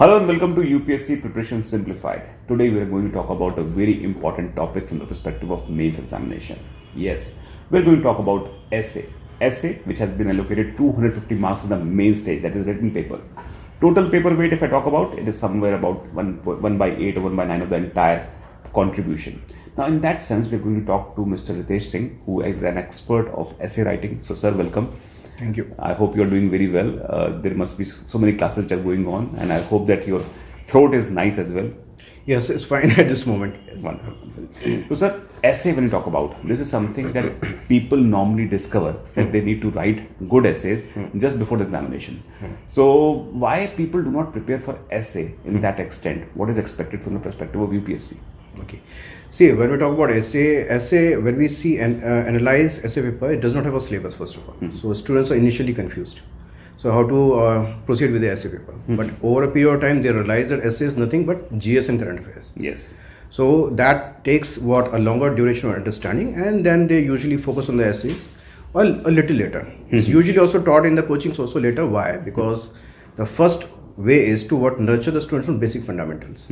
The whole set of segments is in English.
Hello and welcome to UPSC Preparation Simplified. Today we are going to talk about a very important topic from the perspective of mains examination. Yes, we are going to talk about essay. Essay which has been allocated 250 marks in the main stage, that is written paper. Total paper weight, if I talk about, it is somewhere about 1 by 8 or 1 by 9 of the entire contribution. Now in that sense, we are going to talk to Mr. Ritesh Singh, who is an expert of essay writing. So sir, welcome. Thank you. I hope you are doing very well. There must be so many classes that are going on, and I hope that your throat is nice as well. Yes, it's fine at this moment. Yes. Wonderful. So, sir, essay, when you talk about, this is something that people normally discover that they need to write good essays just before the examination. So, why people do not prepare for essay in that extent? What is expected from the perspective of UPSC? Okay. See, when we talk about essay, when we see and analyze essay paper, it does not have a syllabus first of all. So students are initially confused. So how to proceed with the essay paper? But over a period of time, they realize that essay is nothing but GS and current affairs. Yes. So that takes a longer duration of understanding, and then they usually focus on the essays a little later. It's usually also taught in the coachings also later. Why? Because the first way is to nurture the students on basic fundamentals.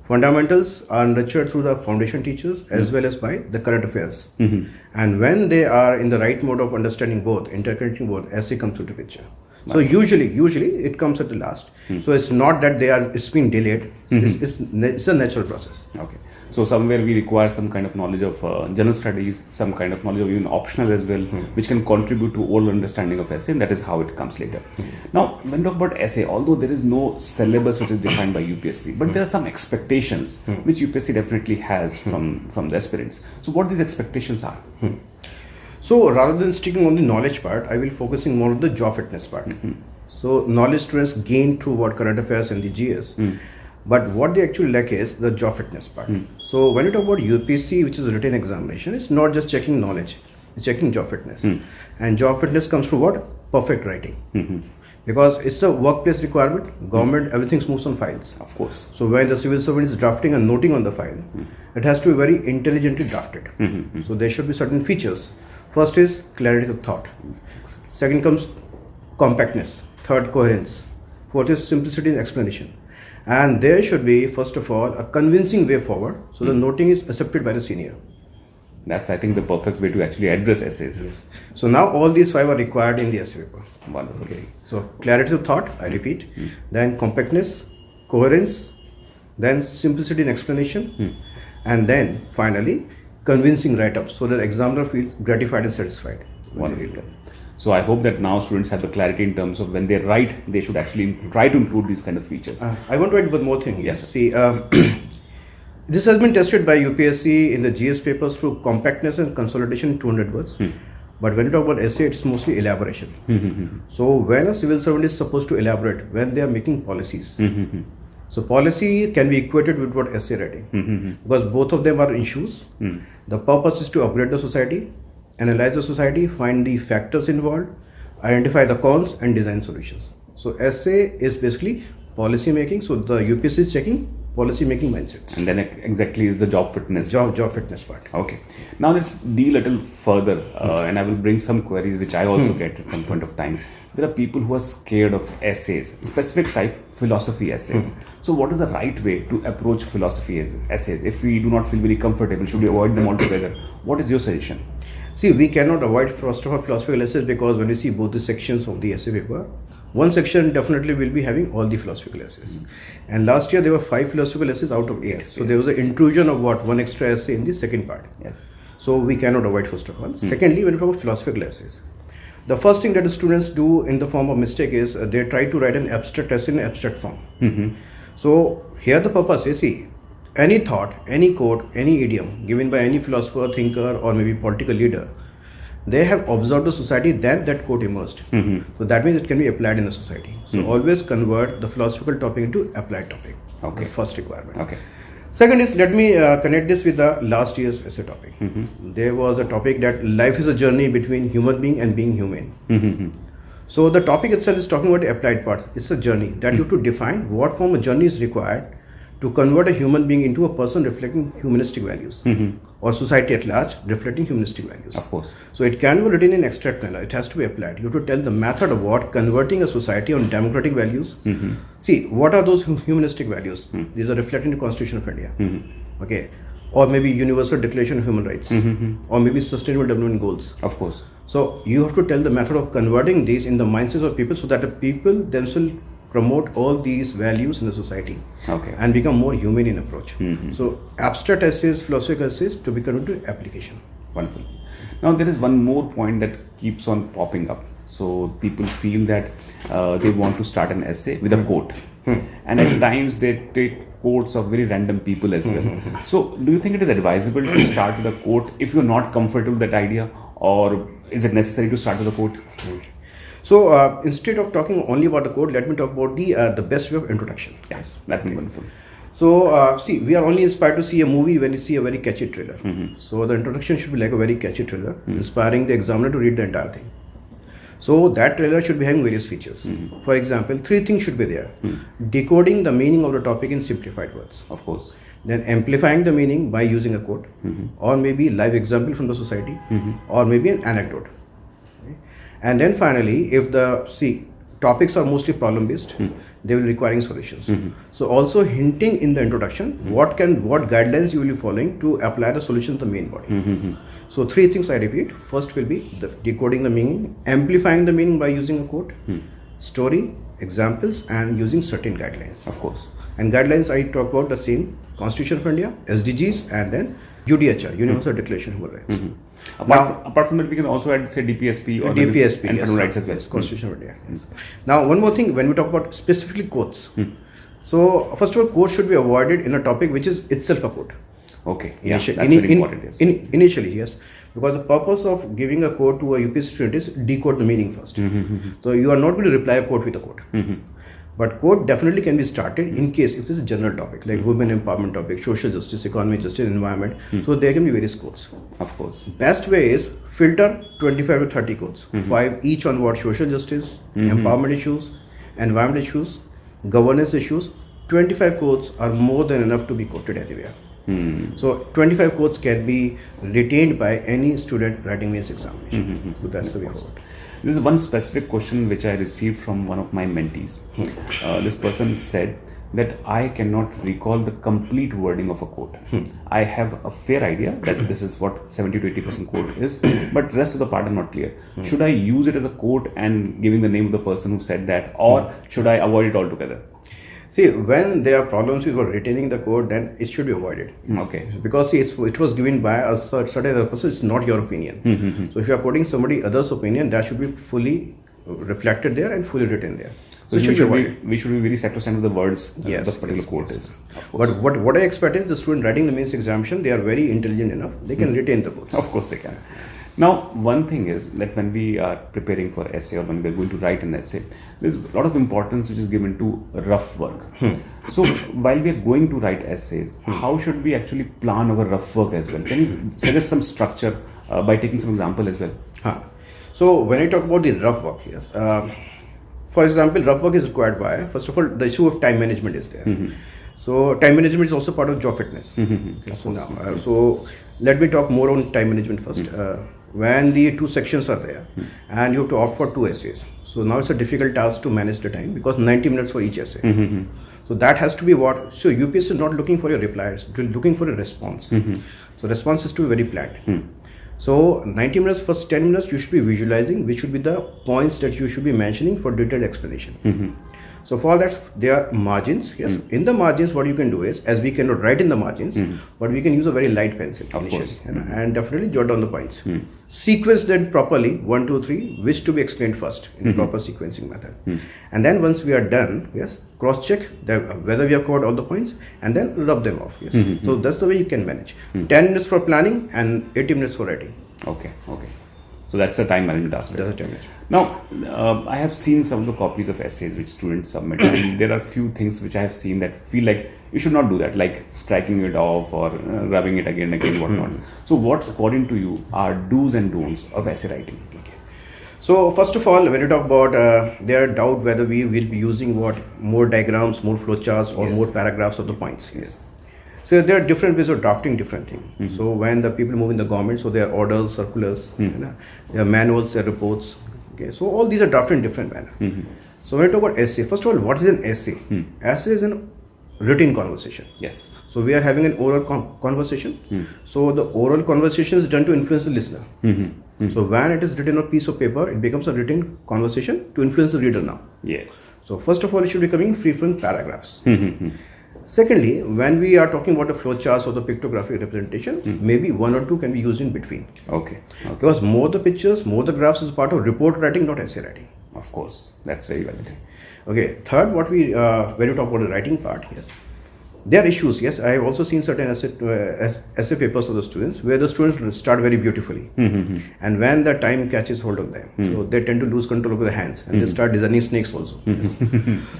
Fundamentals are nurtured through the foundation teachers as well as by the current affairs. And when they are in the right mode of understanding both, interconnecting both, essay comes into picture. So usually it comes at the last. So it's not that it's being delayed. It's a natural process. Okay. So somewhere we require some kind of knowledge of general studies, some kind of knowledge of even optional as well, which can contribute to all understanding of essay, and that is how it comes later. Now, when we talk about essay, although there is no syllabus which is defined by UPSC, but there are some expectations which UPSC definitely has from the aspirants. So what these expectations are? So rather than sticking on the knowledge part, I will focusing more on the job fitness part. So knowledge students gain through current affairs and the GS. But what they actually lack is the job fitness part. So when you talk about UPSC, which is a written examination, it's not just checking knowledge, it's checking job fitness. And job fitness comes through what? Perfect writing. Because it's a workplace requirement, government, everything moves on files. Of course. So when the civil servant is drafting and noting on the file, it has to be very intelligently drafted. So there should be certain features. First is clarity of thought. Second comes compactness. Third, coherence. Fourth is simplicity in explanation. And there should be, first of all, a convincing way forward, so the noting is accepted by the senior. That's, I think, the perfect way to actually address essays. Yes. So now all these 5 are required in the essay paper. Wonderful. Okay. So clarity of thought, I repeat. Then compactness, coherence, then simplicity in explanation, and then finally convincing write-up, so that examiner feels gratified and satisfied. Wonderful. So I hope that now students have the clarity in terms of when they write, they should actually try to include these kind of features. I want to add one more thing. Yes. See, this has been tested by UPSC in the GS papers through compactness and consolidation in 200 words. But when you talk about essay, it's mostly elaboration. So when a civil servant is supposed to elaborate, when they are making policies, so policy can be equated with what essay writing, because both of them are issues. The purpose is to upgrade the society, analyze the society, find the factors involved, identify the cons, and design solutions. So essay is basically policy making. So the UPSC is checking policy making mindsets. And then exactly is the job fitness. Job fitness part. Okay. Now let's deal a little further, and I will bring some queries which I also get at some point of time. There are people who are scared of essays, specific type philosophy essays. So what is the right way to approach philosophy essays? If we do not feel very comfortable, should we avoid them altogether? What is your suggestion? See, we cannot avoid first of all philosophical essays, because when you see both the sections of the essay paper, one section definitely will be having all the philosophical essays. And last year there were 5 philosophical essays out of 8. Yes, so there was an intrusion of one extra essay in the second part. Yes. So we cannot avoid first of all. Secondly, when we talk about philosophical essays, the first thing that the students do in the form of mistake is they try to write an abstract essay in an abstract form. So here the purpose is, see, any thought, any quote, any idiom given by any philosopher, thinker, or maybe political leader, they have observed the society, then that quote emerged. So that means it can be applied in the society. So always convert the philosophical topic into applied topic. Okay. The first requirement. Okay. Second is, let me connect this with the last year's essay topic. There was a topic that life is a journey between human being and being human. So the topic itself is talking about the applied part. It's a journey that you have to define what form of journey is required to convert a human being into a person reflecting humanistic values, or society at large reflecting humanistic values. Of course. So it can be written in extract manner. It has to be applied. You have to tell the method of what converting a society on democratic values. See, what are those humanistic values? These are reflected in the Constitution of India. Okay, or maybe Universal Declaration of Human Rights, or maybe Sustainable Development Goals. Of course. So you have to tell the method of converting these in the mindsets of people, so that the people themselves promote all these values in the society, and become more humane in approach. So abstract essays, philosophical essays to be converted to application. Wonderful. Now there is one more point that keeps on popping up. So people feel that they want to start an essay with a quote, and at times they take quotes of very random people as well. So do you think it is advisable to start with a quote if you're not comfortable with that idea, or is it necessary to start with a quote? So instead of talking only about the quote, let me talk about the best way of introduction. Yes, that would be wonderful. So see, we are only inspired to see a movie when we see a very catchy trailer. So the introduction should be like a very catchy trailer, inspiring the examiner to read the entire thing. So that trailer should be having various features. For example, 3 things should be there. Decoding the meaning of the topic in simplified words. Of course. Then amplifying the meaning by using a quote, or maybe live example from the society, or maybe an anecdote. And then finally, if the topics are mostly problem based, they will be requiring solutions. So also hinting in the introduction what guidelines you will be following to apply the solution to the main body. So 3 things I repeat. First will be the decoding the meaning, amplifying the meaning by using a quote, story, examples, and using certain guidelines. Of course. And guidelines I talk about the same: Constitution of India, SDGs, and then UDHR, Universal Declaration of Human Rights. Apart from that, we can also add, say, DPSP or DPSP, and yes, human rights as well. yes, Constitution of India. Yes. Now, one more thing, when we talk about specifically quotes, so first of all, quotes should be avoided in a topic which is itself a quote. Okay, yeah, that's very important. Yes. Initially, yes, because the purpose of giving a quote to a UPSC student is decode the meaning first. So you are not going to reply a quote with a quote. But quote definitely can be started in case if this is a general topic like women empowerment topic, social justice, economic justice, environment. So there can be various quotes. Of course. Best way is filter 25 to 30 quotes, 5 each on what social justice, empowerment issues, environment issues, governance issues. 25 quotes are more than enough to be quoted anywhere. So 25 quotes can be retained by any student writing mains examination. So that's the way forward. There is one specific question which I received from one of my mentees. This person said that I cannot recall the complete wording of a quote. I have a fair idea that this is what 70 to 80% quote is, but rest of the part I'm not clear. Should I use it as a quote and giving the name of the person who said that, or should I avoid it altogether? See, when there are problems with retaining the quote, then it should be avoided. Okay. Because see, it was given by a certain other person, it's not your opinion. So if you are quoting somebody else's opinion, that should be fully reflected there and fully written there. So we should be very sacrosanct with the words yes, the particular yes, quote yes. is. But what I expect is the student writing the mains examination, they are very intelligent enough, they can retain the quotes. Of course they can. Now, one thing is that when we are preparing for essay or when we are going to write an essay, there's a lot of importance which is given to rough work. So, while we are going to write essays, how should we actually plan our rough work as well? Can you suggest some structure by taking some example as well? So, when I talk about the rough work, yes. For example, rough work is required by, first of all, the issue of time management is there. So, time management is also part of job fitness. Okay, so let me talk more on time management first. When the 2 sections are there and you have to opt for 2 essays, so now it's a difficult task to manage the time because 90 minutes for each essay. So that has to be what, so UPSC is not looking for your replies, it's looking for a response. So response is to be very planned. So 90 minutes, first 10 minutes you should be visualizing which should be the points that you should be mentioning for detailed explanation. So for that there are margins. Yes, in the margins what you can do is, as we cannot write in the margins, but we can use a very light pencil initially, and definitely jot down the points. Sequence them properly 1, 2, 3, which to be explained first in a proper sequencing method. And then once we are done, yes, cross check whether we have covered all the points and then rub them off. Yes, so that's the way you can manage. 10 minutes for planning and 80 minutes for writing. Okay. So that's the time management aspect. That's the time management. Now, I have seen some of the copies of essays which students submit, and there are few things which I have seen that feel like you should not do that, like striking it off or rubbing it again and again, whatnot. So what, according to you, are do's and don'ts of essay writing? So first of all, when you talk about there are doubt whether we will be using what more diagrams, more flowcharts, or Yes. more paragraphs of the points. Yes. So there are different ways of drafting different things. So when the people move in the government, so there are orders, circulars, there are manuals, there are reports. Okay, so all these are drafted in different manner. So when you talk about essay, first of all, what is an essay? Essay is an written conversation. Yes. So we are having an oral conversation. So the oral conversation is done to influence the listener. So when it is written on a piece of paper, it becomes a written conversation to influence the reader now. Yes. So first of all, it should be coming free from paragraphs. Secondly, when we are talking about the flowcharts or the pictographic representation, maybe one or two can be used in between. Okay. Because more the pictures, more the graphs is part of report writing, not essay writing. Of course. That's very valid. Okay. Third, what we when you talk about the writing part, yes, there are issues. Yes, I have also seen certain essay papers of the students where the students start very beautifully, and when the time catches hold of them, so they tend to lose control over their hands and they start designing snakes also. Yes.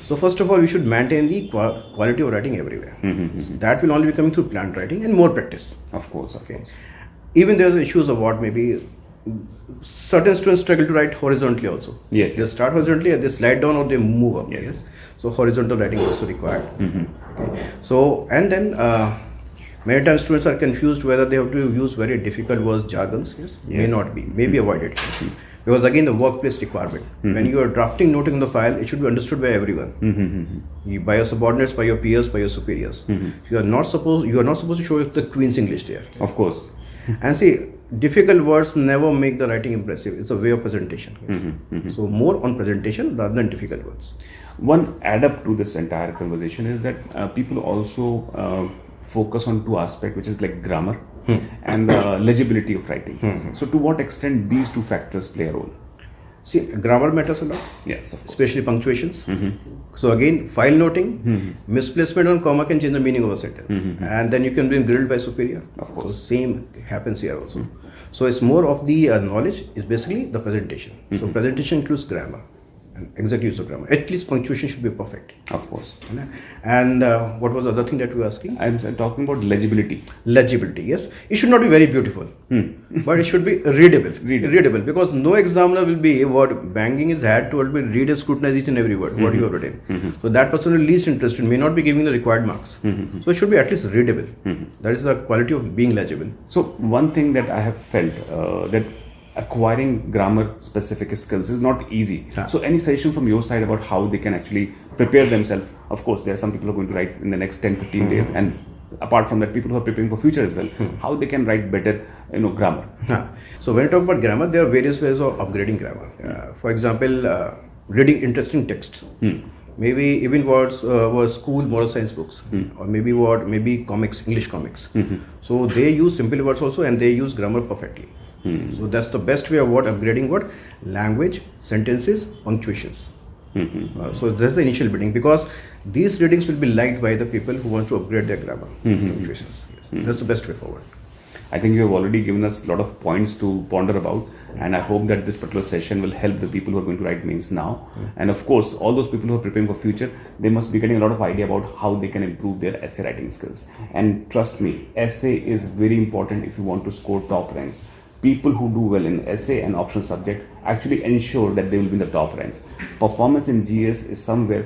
So first of all, we should maintain the quality of writing everywhere. So that will only be coming through planned writing and more practice. Of course. Okay. Even there's issues of what maybe certain students struggle to write horizontally also. Yes. They start horizontally and they slide down or they move up. Yes. So horizontal writing is also required. Okay. So and then many times students are confused whether they have to use very difficult words, jargons. Yes. May not be. Maybe avoid it. Because again, the workplace requirement. When you are drafting noting on the file, it should be understood by everyone. By your subordinates, by your peers, by your superiors. You are not supposed to show the Queen's English there. Of course. And see, difficult words never make the writing impressive. It's a way of presentation. Yes. So more on presentation rather than difficult words. One add up to this entire conversation is that people also focus on two aspects, which is like grammar and legibility of writing. So to what extent these two factors play a role? See, grammar matters a lot. Yes, of course. Especially punctuations. So again, file noting, misplacement on comma can change the meaning of a sentence, and then you can be grilled by superior. Of course. So same happens here also. So it's more of the knowledge is basically the presentation. So presentation includes grammar and exact use of grammar. At least punctuation should be perfect. Of course. And what was the other thing that you were asking? I'm talking about legibility. Legibility, yes. It should not be very beautiful, but it should be readable. Readable, because no examiner will be what banging his head to be read and scrutinize each and every word what you have written. So that person who is least interested may not be giving the required marks. So it should be at least readable. That is the quality of being legible. So one thing that I have felt that acquiring grammar specific skills is not easy. So any suggestion from your side about how they can actually prepare themselves? Of course, there are some people who are going to write in the next 10-15 days, and apart from that, people who are preparing for future as well, how they can write better, grammar. So when you talk about grammar, there are various ways of upgrading grammar. For example, reading interesting texts. Maybe even words were school moral science books, or maybe comics, English comics. So they use simple words also, and they use grammar perfectly. So that's the best way of upgrading language, sentences, punctuations. So that's the initial building, because these readings will be liked by the people who want to upgrade their grammar, punctuations. Yes. That's the best way forward. I think you have already given us a lot of points to ponder about, and I hope that this particular session will help the people who are going to write mains now. And of course, all those people who are preparing for future, they must be getting a lot of idea about how they can improve their essay writing skills. And trust me, essay is very important if you want to score top ranks. People who do well in essay and optional subject actually ensure that they will be in the top ranks. Performance in GS is somewhere,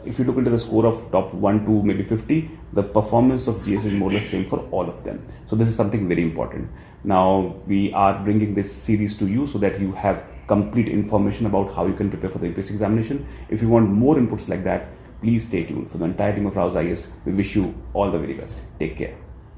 if you look into the score of top 1 to maybe 50, the performance of GS is more or less same for all of them. So this is something very important. Now we are bringing this series to you so that you have complete information about how you can prepare for the UPSC examination. If you want more inputs like that, please stay tuned. For the entire team of RAU'S, we wish you all the very best. Take care.